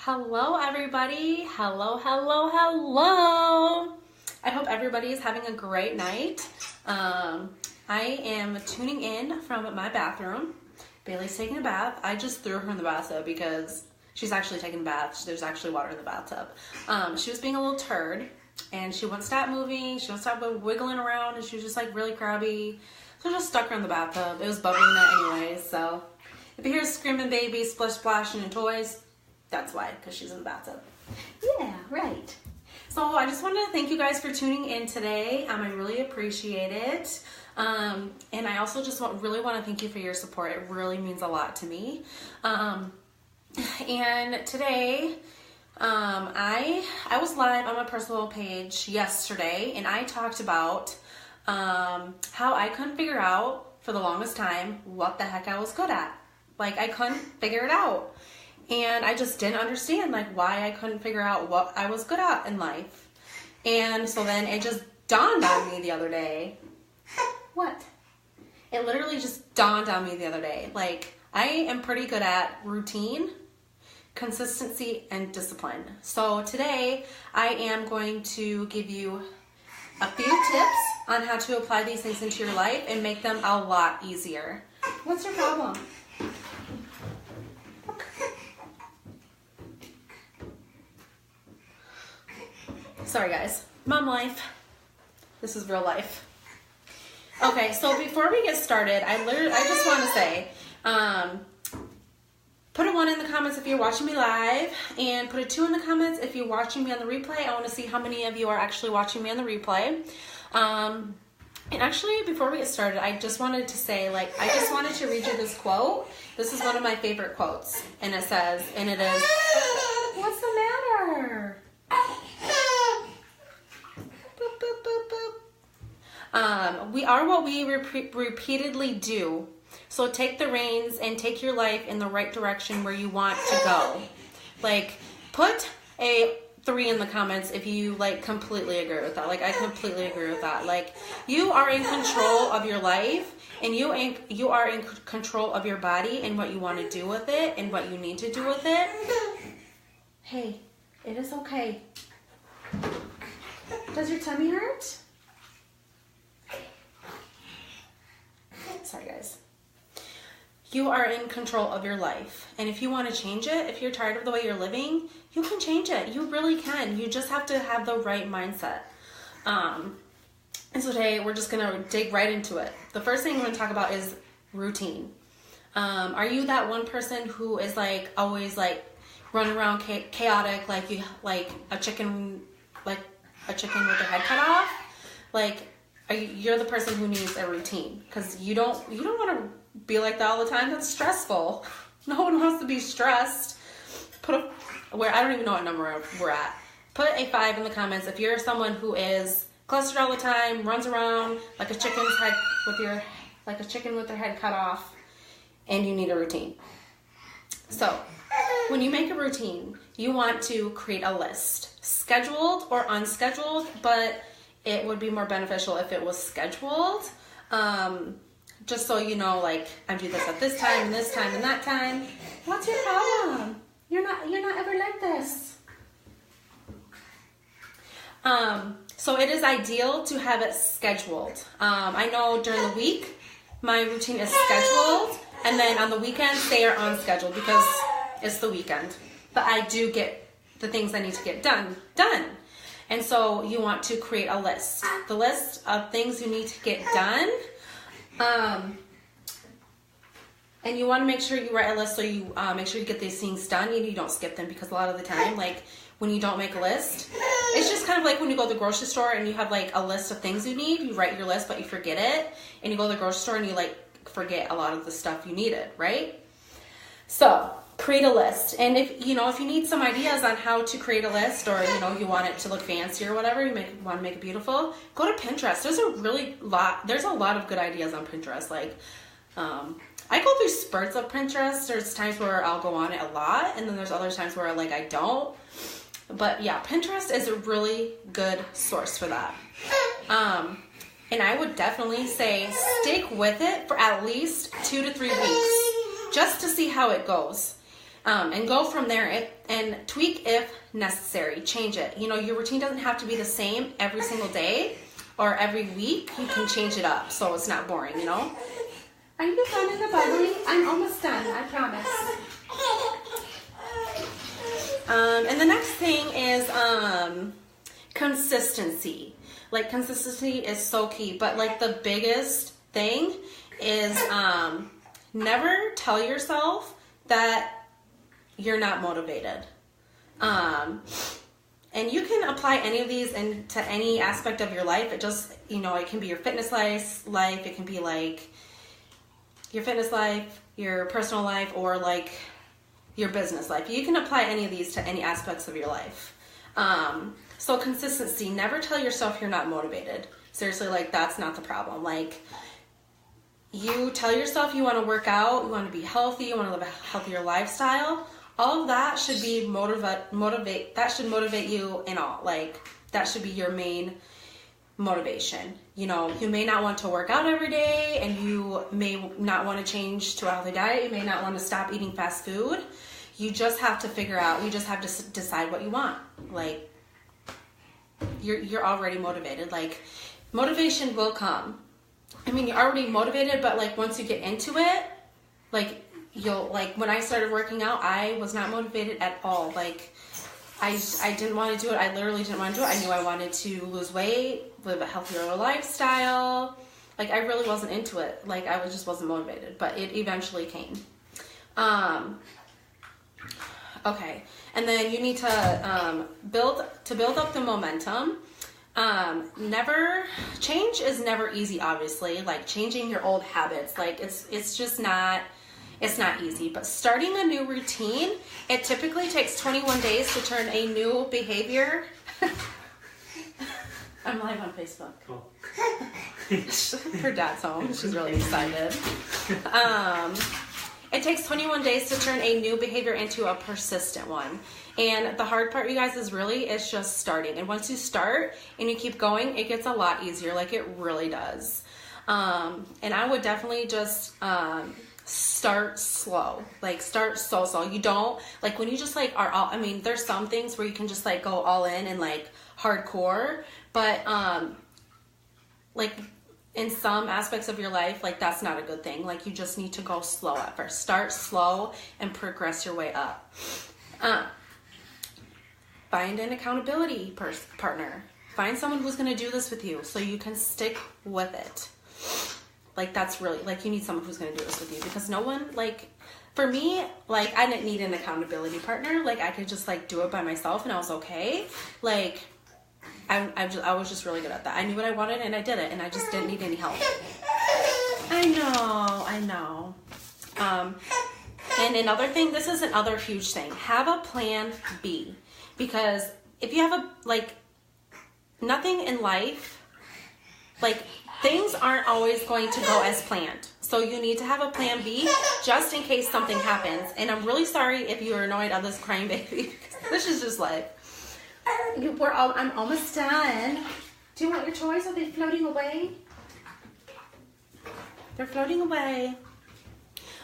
Hello, everybody. Hello. I hope everybody is having a great night. I am tuning in from my bathroom. Bailey's taking a bath. I just threw her in the bathtub because she's actually taking a bath. There's actually water in the bathtub. She was being a little turd, and she wouldn't stop moving. She wouldn't stop wiggling around, and she was just like really crabby. So I just stuck her in the bathtub. It was bubbling that anyways, so if you hear screaming baby, splish splashing and toys, that's why, because she's in the bathtub. Yeah, right. So I just wanted to thank you guys for tuning in today. I really appreciate it. And I also just really want to thank you for your support. It really means a lot to me. And today, I was live on my personal page yesterday, and I talked about how I couldn't figure out for the longest time what the heck I was good at. Like, I couldn't figure it out. And I just didn't understand, like, why I couldn't figure out what I was good at in life. And so then it just dawned on me the other day. What? It literally just dawned on me the other day. Like, I am pretty good at routine, consistency, and discipline. So today, I am going to give you a few tips on how to apply these things into your life and make them a lot easier. What's your problem? Sorry guys, mom life. This is real life. Okay, so before we get started, I just want to say, put a 1 in the comments if you're watching me live, and put a 2 in the comments if you're watching me on the replay. I want to see how many of you are actually watching me on the replay. And actually, before we get started, I just wanted to say, I just wanted to read you this quote. This is one of my favorite quotes, and it says, and it is, what's the matter? We are what we repeatedly do. So take the reins and take your life in the right direction where you want to go. Like, put a 3 in the comments if you completely agree with that. I completely agree with that. You are in control of your life, and you are in control of your body and what you want to do with it and what you need to do with it. Hey, it is okay. Does your tummy hurt? Sorry, guys. You are in control of your life. And if you want to change it, if you're tired of the way you're living, you can change it. You really can. You just have to have the right mindset. And so today, we're just going to dig right into it. The first thing I'm going to talk about is routine. Are you that one person who is always running around chaotic, like a chicken with their head cut off? You're the person who needs a routine, because you don't want to be like that all the time. That's stressful. No one wants to be stressed. I don't even know what number we're at. Put a 5 in the comments if you're someone who is clustered all the time, runs around like a chicken with their head cut off, and you need a routine. So, when you make a routine, you want to create a list, scheduled or unscheduled, but it would be more beneficial if it was scheduled. Just so you know, I do this at this time and this time and that time. What's your problem? You're not ever like this. So it is ideal to have it scheduled. I know during the week, my routine is scheduled, and then on the weekends, they are unscheduled because it's the weekend. But I do get the things I need to get done. And so you want to create a list. The list of things you need to get done. And you want to make sure you write a list so you make sure you get these things done and you don't skip them, because a lot of the time, when you don't make a list, it's just kind of like when you go to the grocery store and you have a list of things you need. You write your list, but you forget it. And you go to the grocery store and you forget a lot of the stuff you needed, right? So create a list. And if you need some ideas on how to create a list, or you want it to look fancy or whatever, you want to make it beautiful, go to Pinterest. There's a lot of good ideas on Pinterest. I go through spurts of Pinterest. There's times where I'll go on it a lot, and then there's other times where I don't. But yeah, Pinterest is a really good source for that. And I would definitely say stick with it for at least 2 to 3 weeks just to see how it goes. And go from there and tweak if necessary. Change it. You know, your routine doesn't have to be the same every single day or every week. You can change it up so it's not boring, you know? Are you done in the bubbly? I'm almost done, I promise. And the next thing is consistency. Like, consistency is so key, but like the biggest thing is never tell yourself that you're not motivated. And you can apply any of these into any aspect of your life. It just, you know, it can be your fitness life, it can be like your fitness life, your personal life, or like your business life. You can apply any of these to any aspects of your life. So consistency, never tell yourself you're not motivated. Seriously, like that's not the problem. Like, you tell yourself you want to work out, you want to be healthy, you want to live a healthier lifestyle. All of that should be that should motivate you in all. Like, that should be your main motivation. You know, you may not want to work out every day, and you may not want to change to a healthy diet. You may not want to stop eating fast food. You just have to figure out, you just have to decide what you want. Like, you're already motivated. Like, motivation will come. I mean, you're already motivated, but like once you get into it, like, you'll, like, when I started working out, I was not motivated at all. Like, I didn't want to do it. I literally didn't want to do it. I knew I wanted to lose weight, live a healthier lifestyle. Like, I really wasn't into it. Like, I just wasn't motivated, but it eventually came. Okay. And then you need to build up the momentum. Change is never easy, obviously. Like, changing your old habits, like, it's just not, it's not easy. But starting a new routine, it typically takes 21 days to turn a new behavior. I'm live on Facebook. Cool. Her dad's home. She's really excited. It takes 21 days to turn a new behavior into a persistent one. And the hard part, you guys, is just starting. And once you start and you keep going, it gets a lot easier. Like, it really does. And I would definitely just start slow. Like, start so slow. You don't, like, when you just like are all, I mean, there's some things where you can just like go all in and like hardcore, but like in some aspects of your life, like, that's not a good thing. Like, you just need to go slow at first. Start slow and progress your way up. Find an accountability partner. Find someone who's going to do this with you so you can stick with it. Like, that's really, like, you need someone who's going to do this with you, because no one, like, for me, like, I didn't need an accountability partner. Like, I could just like do it by myself and I was okay. Like, I was just really good at that. I knew what I wanted and I did it, and I just didn't need any help. I know. And another thing, this is another huge thing. Have a plan B. Because if you have nothing in life, like, things aren't always going to go as planned. So you need to have a plan B just in case something happens. And I'm really sorry if you are annoyed at this crying baby. This is just life. I'm almost done. Do you want your toys? Are they floating away? They're floating away.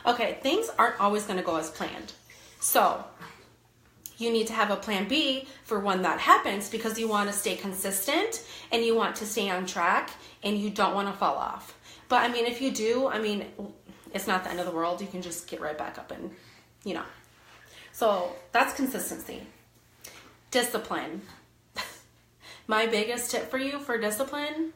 Okay, things aren't always going to go as planned. So you need to have a plan B for when that happens, because you want to stay consistent and you want to stay on track and you don't want to fall off. But I mean, if you do, I mean, it's not the end of the world. You can just get right back up and, you know. So that's consistency. Discipline. My biggest tip for you for discipline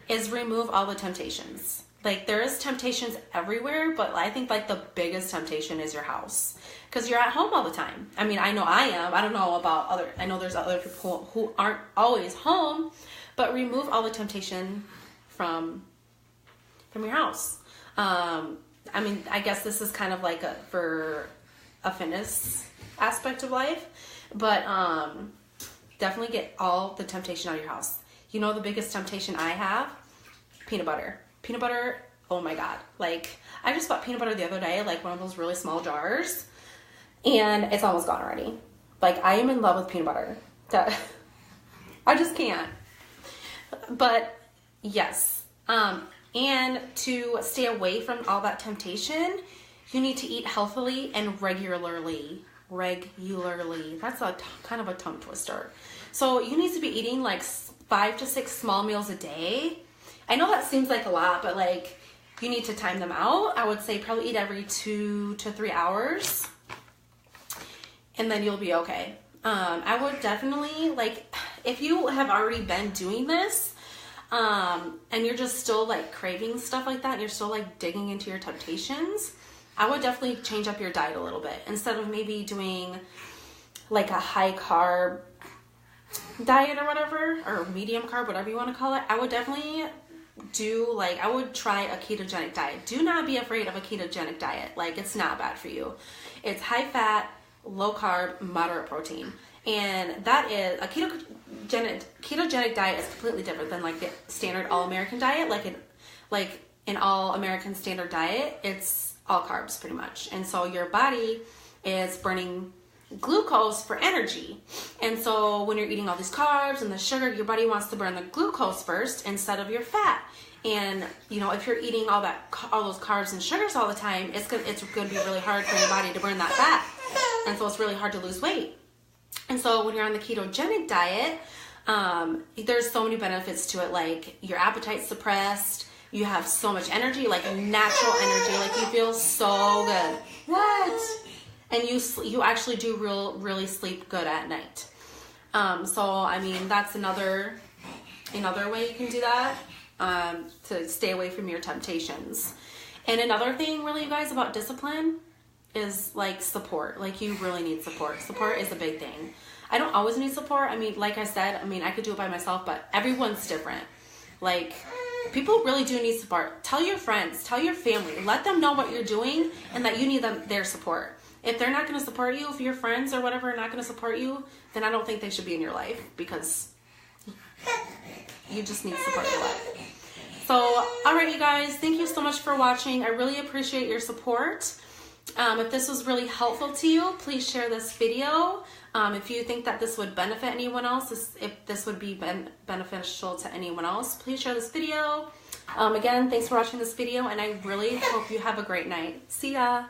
is remove all the temptations. Like, there is temptations everywhere, but I think like the biggest temptation is your house, because you're at home all the time. I mean, I know I am. I don't know about I know there's other people who aren't always home, but remove all the temptation from your house. I mean, I guess this is kind of like for a fitness aspect of life, but definitely get all the temptation out of your house. You know, the biggest temptation I have, peanut butter. Peanut butter, oh my God. Like, I just bought peanut butter the other day, like one of those really small jars, and it's almost gone already. Like, I am in love with peanut butter. I just can't. But yes, and to stay away from all that temptation, you need to eat healthily and regularly. That's a kind of a tongue twister. So you need to be eating like 5 to 6 small meals a day. I know that seems like a lot, but like you need to time them out. I would say probably eat every 2 to 3 hours, and then you'll be okay. I would definitely, like, if you have already been doing this, and you're just still like craving stuff like that, and you're still like digging into your temptations, I would definitely change up your diet a little bit. Instead of maybe doing like a high carb diet or whatever, or medium carb, whatever you want to call it, I would definitely I would try a ketogenic diet. Do not be afraid of a ketogenic diet. Like, it's not bad for you. It's high fat, low carb, moderate protein. And that is, a ketogenic diet is completely different than like the standard all-American diet. Like an all-American standard diet, it's all carbs pretty much. And so your body is burning glucose for energy. And so when you're eating all these carbs and the sugar, your body wants to burn the glucose first instead of your fat. And you know, if you're eating all those carbs and sugars all the time, it's going to be really hard for your body to burn that fat. And so it's really hard to lose weight. And so when you're on the ketogenic diet, there's so many benefits to it. Like, your appetite's suppressed, you have so much energy, like natural energy, like you feel so good. What? And you actually do really sleep good at night. So I mean, that's another way you can do that, to stay away from your temptations. And another thing, really, you guys, about discipline is like support. Like, you really need support. Support is a big thing. I don't always need support. I mean, like I said, I could do it by myself, but everyone's different. Like, people really do need support. Tell your friends, tell your family, let them know what you're doing and that you need their support. If they're not going to support you, if your friends or whatever are not going to support you, then I don't think they should be in your life, because you just need support in your life. So, all right, you guys, thank you so much for watching. I really appreciate your support. If this was really helpful to you, please share this video. If you think that this would benefit anyone else, if this would be beneficial to anyone else, please share this video. Again, thanks for watching this video, and I really hope you have a great night. See ya!